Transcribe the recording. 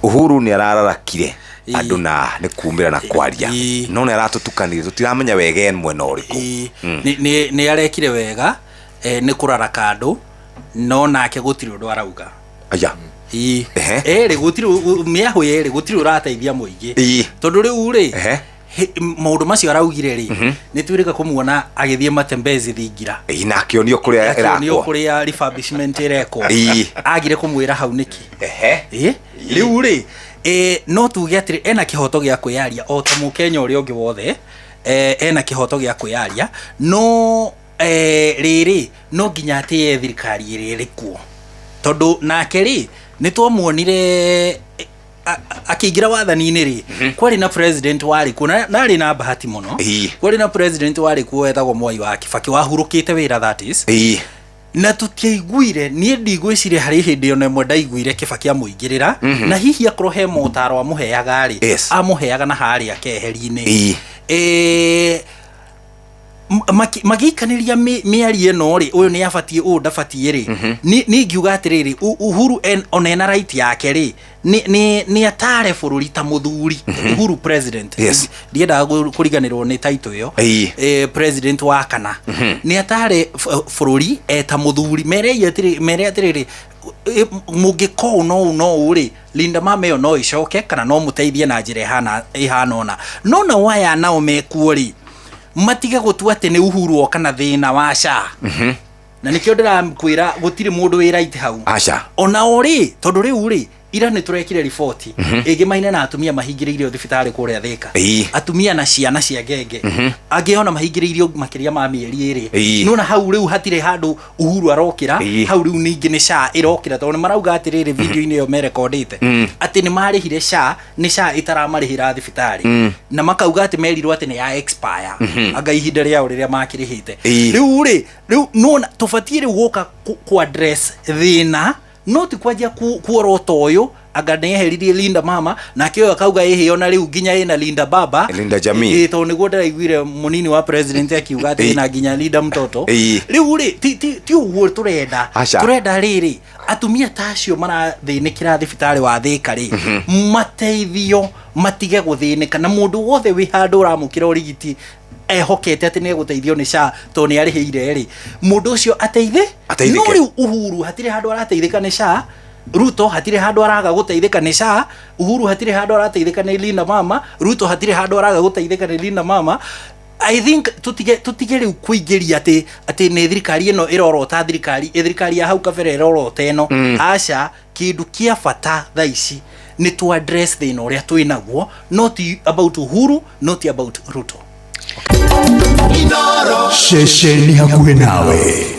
Uhuru ni ararakire andu na ni kumbira na kwaria no ni aratutukanire tutiramenya wega mwena uriku ni arekire wega ni kurara kandu no nake gutiri undu arauga aya ri gutiri miaho ri gutiri urateithia muingi tondu riu ri maundu macio araugire ri ni twirika kumuona agithie matembezi thingira na akionio kuria irakwo kuria refurbishment irekwo agire kumwira hau niki riu ri no tuge atiri ena kihoto gia kwiyaria o ta mukenya uri ungi wothe ena kihoto gia kwiyaria no riri no nginya ati thirikari iri kuo tondu nake ri ni twamuonire akiingira wathani-ini ri kwari na president wari kuna nari na bahati muno kwari na president wari kuo etagwo Mwai wa Kibaki wahurukite wira that is na tutiaiguire nie ndigwicire hari hindi ona imwe ndaiguire Kibaki amuingirira na hihi akoro he motaro amuheaga ri amuheaga na hari akeheri-ini magikaniria miarie no ri uyu ni abatie u ndabatie ri ni ngiuga atiriri Uhuru onena right yake ri ni atare bururi ta muthuri Uhuru president ndienda kuriganirwo ni title yo president wa kana ni atare bururi ta muthuri mere atiriri mugiko no uri Linda Mama yo no icoke kana no muteithie na njira ihana ona no na waya nao mekuo ri matige gutua ati ni Uhuru o kana thina wa SHA na nikio ndirakwira gutiri mundu wi right hau ona ori tondu riu ri ira ni turekire report igimaina na atumia mahingiriirio thibitari kuria Thika atumia na ciana cia ngenge agiona mahingiriirio makiria ma mieri iri no na hau riu hatire handu Uhuru arokira hau riu ningi ni SHA irokira tondu marauga atiriri video-ini yo merekondite ati ni marihire SHA ni SHA itaramarihira thibitari na makauga ati merirwo ati ni ya expire anga ihinda riao riria makirihite riu no tufatire guka ku address thina no ti kwajia kuorota uyu anga neheririe Linda Mama na kio akauga ihio na riu ginya ina Linda Baba Linda Jamii to niguo ndiraiguire munini wa president akiuga ati na ginya Linda mtoto riu ri ti uguo turenda riri atumia tacio marathinikira thibitari wa Thika ri mateithio matige guthinika na mundu wothe wi handu uramukira urigiti hokete ati ne guteithio ni SHA to ni arihire ri mundu ucio ateithike no riu Uhuru hatire handu arateithika ni SHA Ruto hatire handu araga guteithika ni SHA Uhuru hatire handu arateithika ni Linda Mama Ruto hatire handu araga guteithika ni Linda Mama I think tutige riu kuingiria ati ni thirikari ino irorota thirikari ya hau kabere irorota ino aca kindu kia bata thaici ni to address the ino ria twinaguo not about Uhuru not about Ruto. Sheshe ni hakuhe nawe.